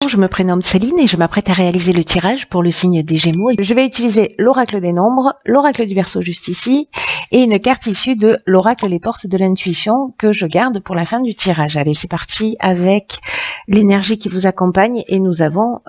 Je me prénomme Céline et je m'apprête à réaliser le tirage pour le signe des Gémeaux. Je vais utiliser l'oracle des nombres, l'oracle du Verseau juste ici, et une carte issue de l'oracle Les Portes de l'Intuition que je garde pour la fin du tirage. Allez, c'est parti avec l'énergie qui vous accompagne et nous avons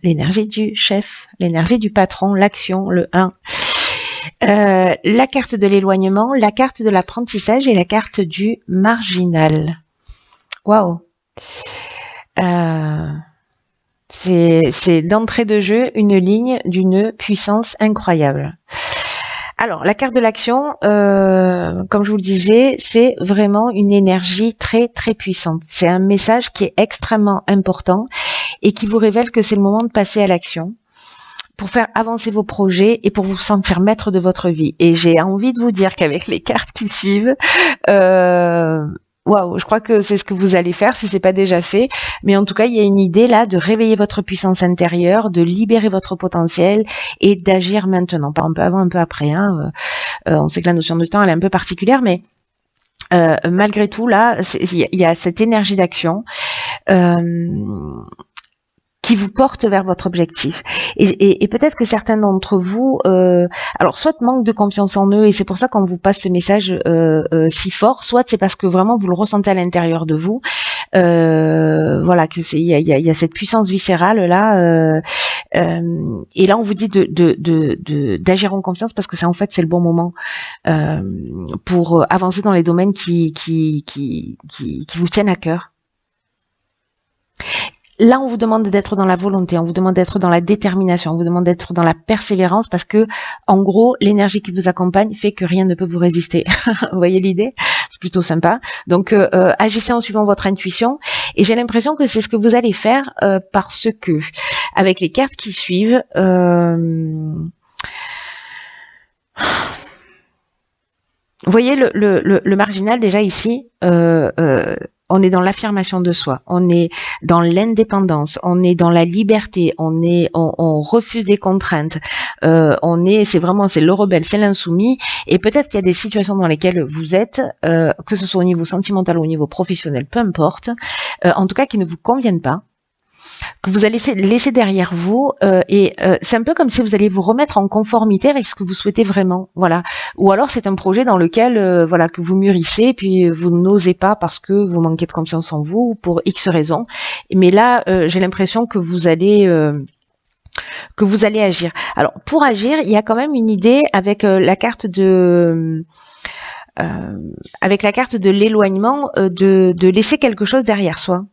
l'énergie du chef, l'énergie du patron, l'action, le 1. La carte de l'éloignement, la carte de l'apprentissage et la carte du marginal. Waouh! C'est d'entrée de jeu une ligne d'une puissance incroyable. Alors, la carte de l'action, comme je vous le disais, c'est vraiment une énergie très très puissante. C'est un message qui est extrêmement important et qui vous révèle que c'est le moment de passer à l'action pour faire avancer vos projets et pour vous sentir maître de votre vie. Et j'ai envie de vous dire qu'avec les cartes qui suivent, waouh, je crois que c'est ce que vous allez faire si c'est pas déjà fait. Mais en tout cas, il y a une idée là de réveiller votre puissance intérieure, de libérer votre potentiel et d'agir maintenant. Pas un peu avant, un peu après. On sait que la notion de temps elle est un peu particulière, mais malgré tout là, il y a cette énergie d'action. Qui vous porte vers votre objectif. Et peut-être que certains d'entre vous, alors soit manquent de confiance en eux, et c'est pour ça qu'on vous passe ce message si fort, soit c'est parce que vraiment vous le ressentez à l'intérieur de vous. Voilà, que il y a cette puissance viscérale là, et là on vous dit d'agir en confiance parce que c'est en fait c'est le bon moment pour avancer dans les domaines qui vous tiennent à cœur. Là, on vous demande d'être dans la volonté, on vous demande d'être dans la détermination, on vous demande d'être dans la persévérance parce que, en gros, l'énergie qui vous accompagne fait que rien ne peut vous résister. Vous voyez l'idée? C'est plutôt sympa. Donc, agissez en suivant votre intuition et j'ai l'impression que c'est ce que vous allez faire parce que, avec les cartes qui suivent, vous voyez le marginal déjà ici, on est dans l'affirmation de soi, on est dans l'indépendance, on est dans la liberté, on refuse des contraintes, c'est le rebelle, c'est l'insoumis, et peut-être qu'il y a des situations dans lesquelles vous êtes, que ce soit au niveau sentimental ou au niveau professionnel, peu importe, en tout cas qui ne vous conviennent pas, que vous allez laisser derrière vous, c'est un peu comme si vous alliez vous remettre en conformité avec ce que vous souhaitez vraiment, voilà. Ou alors c'est un projet dans lequel, voilà, que vous mûrissez, puis vous n'osez pas parce que vous manquez de confiance en vous, ou pour X raisons. Mais là, j'ai l'impression que vous allez agir. Alors pour agir, il y a quand même une idée avec la carte de l'éloignement, de laisser quelque chose derrière soi.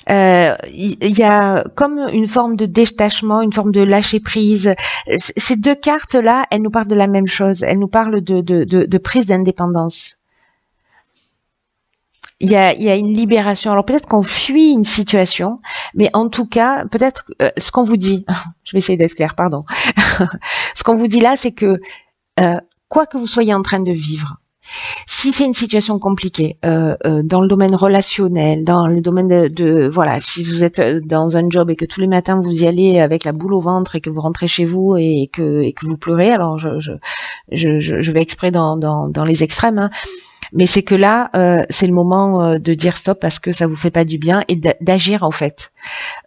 Il y a comme une forme de détachement, une forme de lâcher prise. Ces deux cartes-là, elles nous parlent de la même chose. Elles nous parlent de prise d'indépendance. Il y a une libération. Alors peut-être qu'on fuit une situation, mais en tout cas, peut-être ce qu'on vous dit, je vais essayer d'être claire, pardon. Ce qu'on vous dit là, c'est que quoi que vous soyez en train de vivre, si c'est une situation compliquée dans le domaine relationnel, dans le domaine voilà, si vous êtes dans un job et que tous les matins vous y allez avec la boule au ventre et que vous rentrez chez vous et que vous pleurez, alors je vais exprès dans les extrêmes, hein, mais c'est que là c'est le moment de dire stop parce que ça vous fait pas du bien et d'agir en fait.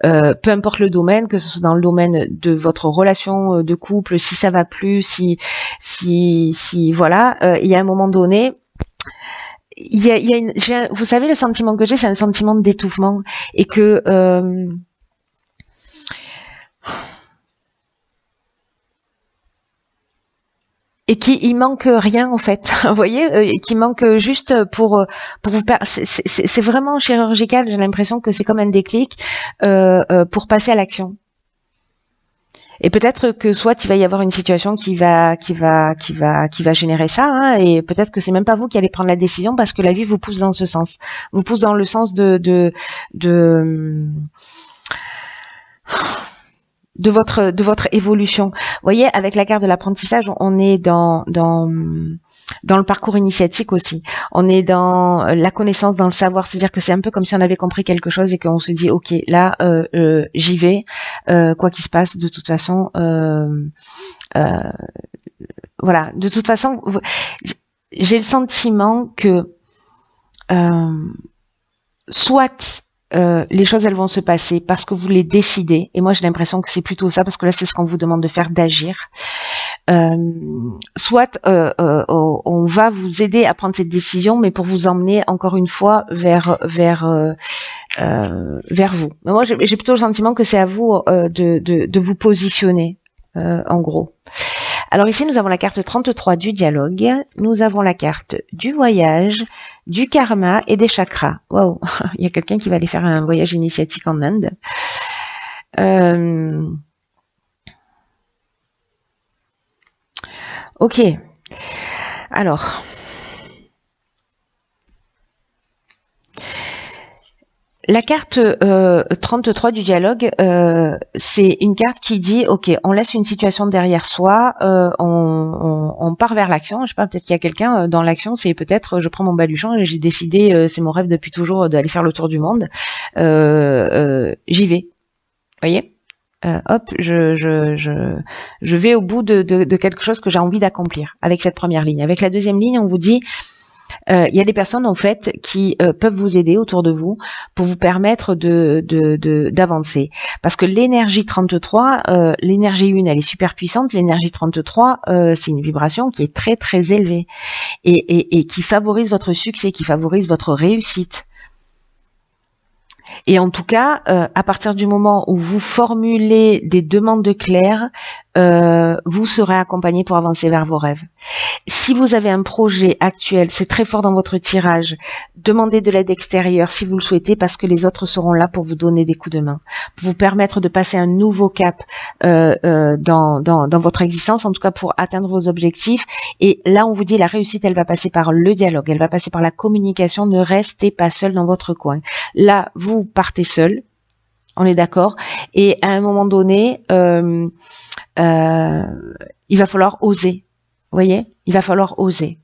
Peu importe le domaine, que ce soit dans le domaine de votre relation de couple, si ça va plus, si voilà, il y a un moment donné, vous savez, le sentiment que j'ai, c'est un sentiment d'étouffement et que il manque rien en fait, vous voyez, qui manque juste pour vous c'est vraiment chirurgical. J'ai l'impression que c'est comme un déclic pour passer à l'action. Et peut-être que soit il va y avoir une situation qui va générer ça, hein, et peut-être que c'est même pas vous qui allez prendre la décision parce que la vie vous pousse dans ce sens, vous pousse dans le sens de votre évolution. Vous voyez, avec la carte de l'apprentissage, on est dans le parcours initiatique aussi. On est dans la connaissance, dans le savoir. C'est-à-dire que c'est un peu comme si on avait compris quelque chose et qu'on se dit, ok, là, j'y vais, quoi qu'il se passe. De toute façon, voilà. De toute façon, j'ai le sentiment que soit les choses elles vont se passer parce que vous les décidez. Et moi j'ai l'impression que c'est plutôt ça, parce que là c'est ce qu'on vous demande de faire, d'agir. Soit on va vous aider à prendre cette décision, mais pour vous emmener encore une fois vers vous. Mais moi j'ai plutôt le sentiment que c'est à vous de vous positionner, en gros. Alors ici, nous avons la carte 33 du dialogue, nous avons la carte du voyage, du karma et des chakras. Waouh, il y a quelqu'un qui va aller faire un voyage initiatique en Inde. Ok, alors... La carte 33 du dialogue, c'est une carte qui dit, ok, on laisse une situation derrière soi, on part vers l'action. Je sais pas, peut-être qu'il y a quelqu'un dans l'action, c'est peut-être, je prends mon baluchon et j'ai décidé, c'est mon rêve depuis toujours d'aller faire le tour du monde. J'y vais, voyez. Hop, je vais au bout de quelque chose que j'ai envie d'accomplir avec cette première ligne. Avec la deuxième ligne, on vous dit, il y a des personnes en fait qui peuvent vous aider autour de vous pour vous permettre d'avancer, parce que l'énergie 33, l'énergie 1 elle est super puissante, l'énergie 33 c'est une vibration qui est très très élevée et qui favorise votre succès, qui favorise votre réussite. Et en tout cas, à partir du moment où vous formulez des demandes claires, vous serez accompagné pour avancer vers vos rêves. Si vous avez un projet actuel, c'est très fort dans votre tirage, demandez de l'aide extérieure si vous le souhaitez, parce que les autres seront là pour vous donner des coups de main, pour vous permettre de passer un nouveau cap dans votre existence, en tout cas pour atteindre vos objectifs. Et là, on vous dit, la réussite, elle va passer par le dialogue, elle va passer par la communication. Ne restez pas seul dans votre coin. Là, vous partez seul, on est d'accord, et à un moment donné, il va falloir oser. Vous voyez, il va falloir oser.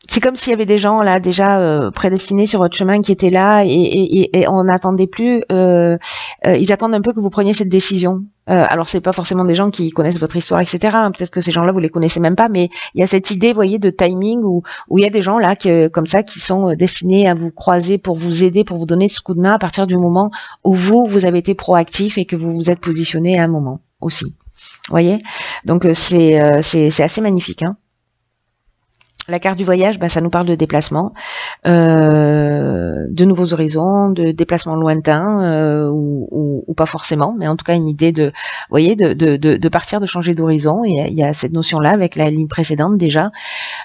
C'est comme s'il y avait des gens là déjà prédestinés sur votre chemin qui étaient là et on n'attendait plus. Ils attendent un peu que vous preniez cette décision. Alors c'est pas forcément des gens qui connaissent votre histoire, etc. Peut-être que ces gens-là vous les connaissez même pas, mais il y a cette idée, vous voyez, de timing où il y a des gens là comme ça qui sont destinés à vous croiser pour vous aider, pour vous donner ce coup de main à partir du moment où vous avez été proactif et que vous vous êtes positionné à un moment aussi. Vous voyez, donc c'est assez magnifique, hein. La carte du voyage, ça nous parle de déplacement, de nouveaux horizons, de déplacements lointains ou pas forcément, mais en tout cas une idée de, vous voyez, de partir, de changer d'horizon. Il y a cette notion-là avec la ligne précédente déjà.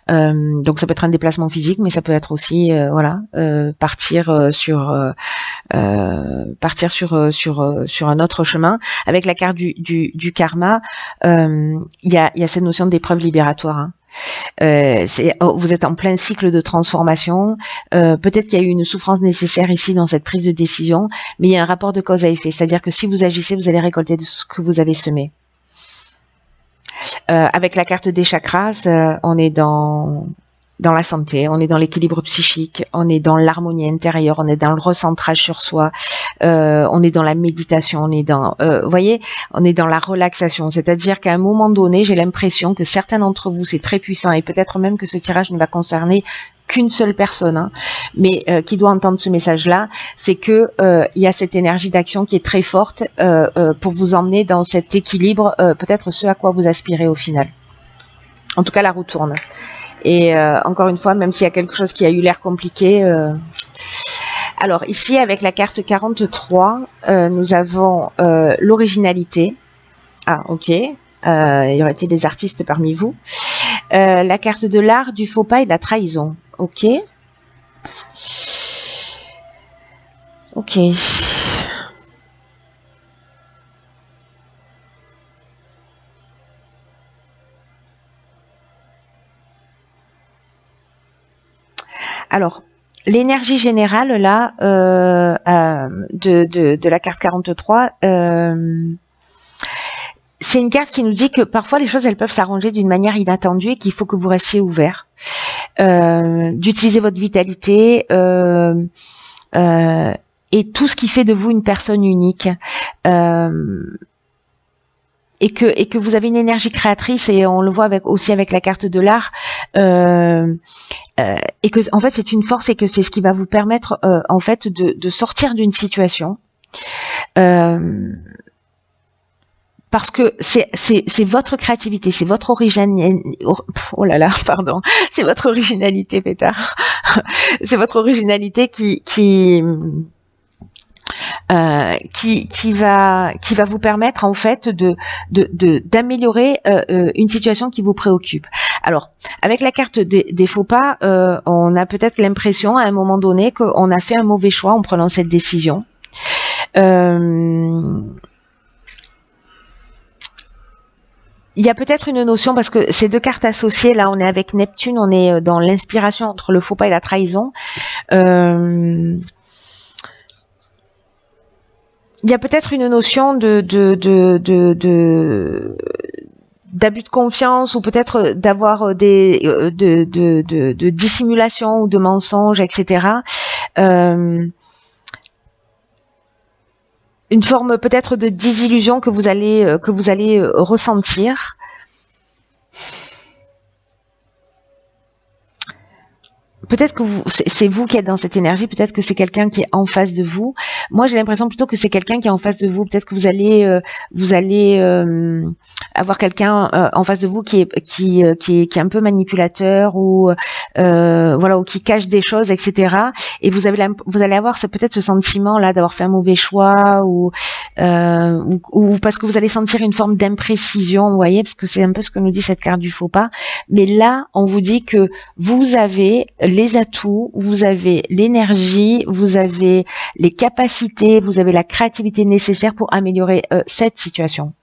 Donc ça peut être un déplacement physique, mais ça peut être aussi, partir sur un autre chemin. Avec la carte du karma, il y a cette notion d'épreuve libératoire, hein. Vous êtes en plein cycle de transformation, peut-être qu'il y a eu une souffrance nécessaire ici dans cette prise de décision, mais il y a un rapport de cause à effet, c'est-à-dire que si vous agissez, vous allez récolter de ce que vous avez semé. Avec la carte des chakras, on est dans la santé, on est dans l'équilibre psychique, on est dans l'harmonie intérieure, on est dans le recentrage sur soi, on est dans la méditation, on est dans, voyez, on est dans la relaxation. C'est-à-dire qu'à un moment donné, j'ai l'impression que certains d'entre vous, c'est très puissant, et peut-être même que ce tirage ne va concerner qu'une seule personne, hein, mais qui doit entendre ce message-là, c'est que il y a cette énergie d'action qui est très forte pour vous emmener dans cet équilibre, peut-être ce à quoi vous aspirez au final. En tout cas, la roue tourne. Et encore une fois, même s'il y a quelque chose qui a eu l'air compliqué. Alors ici, avec la carte 43, nous avons l'originalité. Ah, ok. Il y aurait-il des artistes parmi vous? La carte de l'art, du faux pas et de la trahison. Ok. Ok. Alors, l'énergie générale là de la carte 43, c'est une carte qui nous dit que parfois les choses elles peuvent s'arranger d'une manière inattendue et qu'il faut que vous restiez ouvert, d'utiliser votre vitalité et tout ce qui fait de vous une personne unique. et que vous avez une énergie créatrice, et on le voit aussi avec la carte de l'art, et que en fait c'est une force, et que c'est ce qui va vous permettre en fait de sortir d'une situation, parce que c'est votre créativité, c'est votre originalité. Oh là là, pardon, c'est votre originalité, pétard. C'est votre originalité qui va vous permettre en fait d'améliorer une situation qui vous préoccupe. Alors, avec la carte des faux pas, on a peut-être l'impression à un moment donné qu'on a fait un mauvais choix en prenant cette décision. Il y a peut-être une notion, parce que ces deux cartes associées, là on est avec Neptune, on est dans l'inspiration entre le faux pas et la trahison. Il y a peut-être une notion d'abus de confiance, ou peut-être d'avoir de dissimulation ou de mensonge, etc. Une forme peut-être de désillusion que vous allez ressentir. Peut-être que c'est vous qui êtes dans cette énergie, peut-être que c'est quelqu'un qui est en face de vous. Moi, j'ai l'impression plutôt que c'est quelqu'un qui est en face de vous. Peut-être que vous allez avoir quelqu'un en face de vous qui est un peu manipulateur, ou voilà, ou qui cache des choses, etc. Et vous allez avoir peut-être ce sentiment là d'avoir fait un mauvais choix, ou parce que vous allez sentir une forme d'imprécision, vous voyez, parce que c'est un peu ce que nous dit cette carte du faux pas. Mais là, on vous dit que vous avez les atouts, vous avez l'énergie, vous avez les capacités, vous avez la créativité nécessaire pour améliorer cette situation.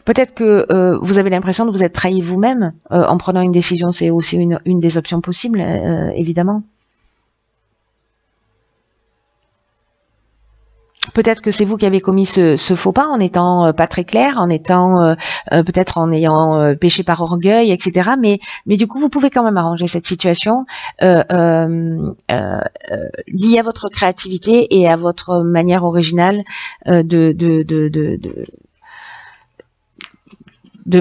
Peut-être que vous avez l'impression de vous être trahi vous-même en prenant une décision. C'est aussi une des options possibles, évidemment. Peut-être que c'est vous qui avez commis ce faux pas en étant pas très clair, en étant peut-être en ayant péché par orgueil, etc. Mais du coup, vous pouvez quand même arranger cette situation liée à votre créativité et à votre manière originale de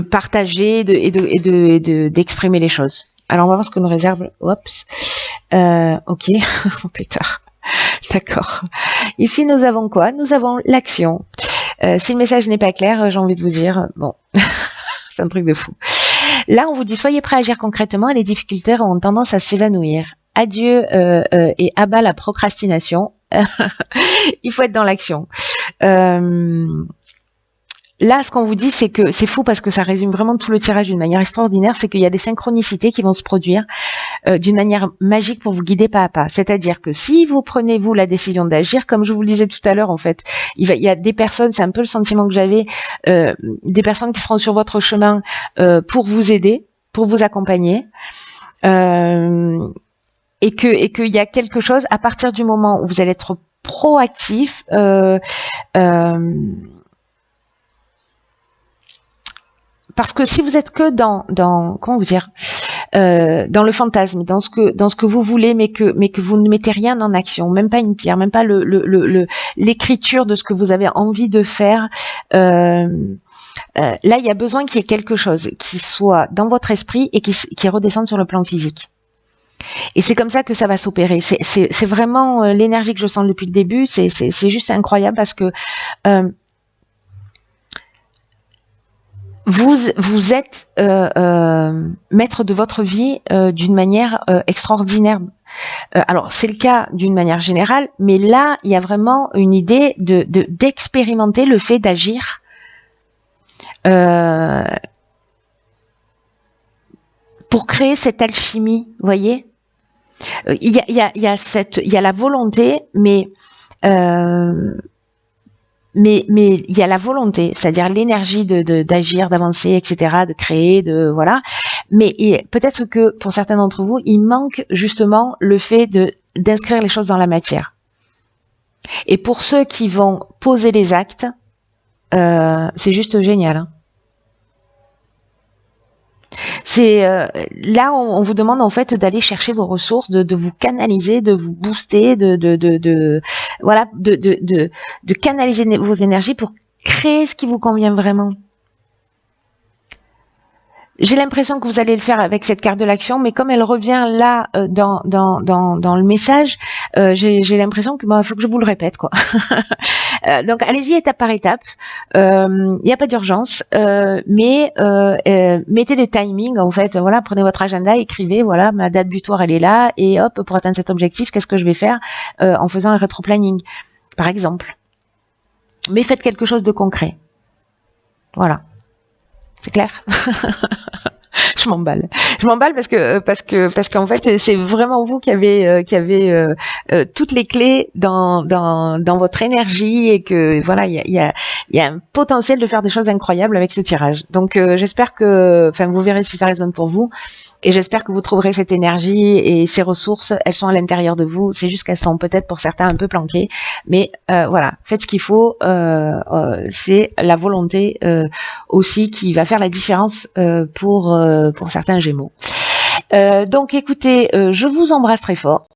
partager et d'exprimer les choses. Alors, on va voir ce que nous réserve. Oups. Ok, pétard. D'accord. Ici, nous avons quoi? Nous avons l'action. Si le message n'est pas clair, j'ai envie de vous dire, bon, c'est un truc de fou. Là, on vous dit, soyez prêts à agir concrètement, et les difficultés ont tendance à s'évanouir. Adieu et abat la procrastination. Il faut être dans l'action. Là, ce qu'on vous dit, c'est que c'est fou, parce que ça résume vraiment tout le tirage d'une manière extraordinaire, c'est qu'il y a des synchronicités qui vont se produire d'une manière magique pour vous guider pas à pas. C'est-à-dire que si vous prenez, vous, la décision d'agir, comme je vous le disais tout à l'heure, en fait, il y a des personnes, c'est un peu le sentiment que j'avais, des personnes qui seront sur votre chemin pour vous aider, pour vous accompagner, et qu'il y a quelque chose, à partir du moment où vous allez être proactif, parce que si vous êtes que dans comment vous dire, dans le fantasme, dans ce que vous voulez, mais que vous ne mettez rien en action, même pas une pierre, même pas l'écriture de ce que vous avez envie de faire, là il y a besoin qu'il y ait quelque chose qui soit dans votre esprit et qui redescende sur le plan physique. Et c'est comme ça que ça va s'opérer. C'est vraiment l'énergie que je sens depuis le début. C'est juste incroyable, parce que vous êtes maître de votre vie d'une manière extraordinaire. Alors c'est le cas d'une manière générale, mais là il y a vraiment une idée d'expérimenter le fait d'agir pour créer cette alchimie, vous voyez. Il y a la volonté, mais il y a la volonté, c'est-à-dire l'énergie d'agir, d'avancer, etc., de créer, voilà. Mais peut-être que pour certains d'entre vous, il manque justement le fait d'inscrire les choses dans la matière. Et pour ceux qui vont poser les actes, c'est juste génial, hein. C'est là on vous demande en fait d'aller chercher vos ressources, de vous canaliser, de vous booster, voilà, de canaliser vos énergies pour Créez ce qui vous convient vraiment. J'ai l'impression que vous allez le faire avec cette carte de l'action, mais comme elle revient là dans le message, j'ai l'impression que il faut que je vous le répète, quoi. Donc allez-y étape par étape. Il n'y a pas d'urgence, mais mettez des timings. En fait, voilà, prenez votre agenda, écrivez. Voilà, ma date butoir elle est là, et hop, pour atteindre cet objectif, qu'est-ce que je vais faire en faisant un rétro-planning, par exemple. Mais faites quelque chose de concret. Voilà, c'est clair. Je m'emballe parce qu'en fait c'est vraiment vous qui avez toutes les clés dans votre énergie, et que voilà, il y a un potentiel de faire des choses incroyables avec ce tirage. Donc j'espère que, enfin, vous verrez si ça résonne pour vous. Et j'espère que vous trouverez cette énergie et ces ressources. Elles sont à l'intérieur de vous. C'est juste qu'elles sont peut-être pour certains un peu planquées. Mais voilà, faites ce qu'il faut. C'est la volonté aussi qui va faire la différence pour certains Gémeaux. Donc écoutez, je vous embrasse très fort.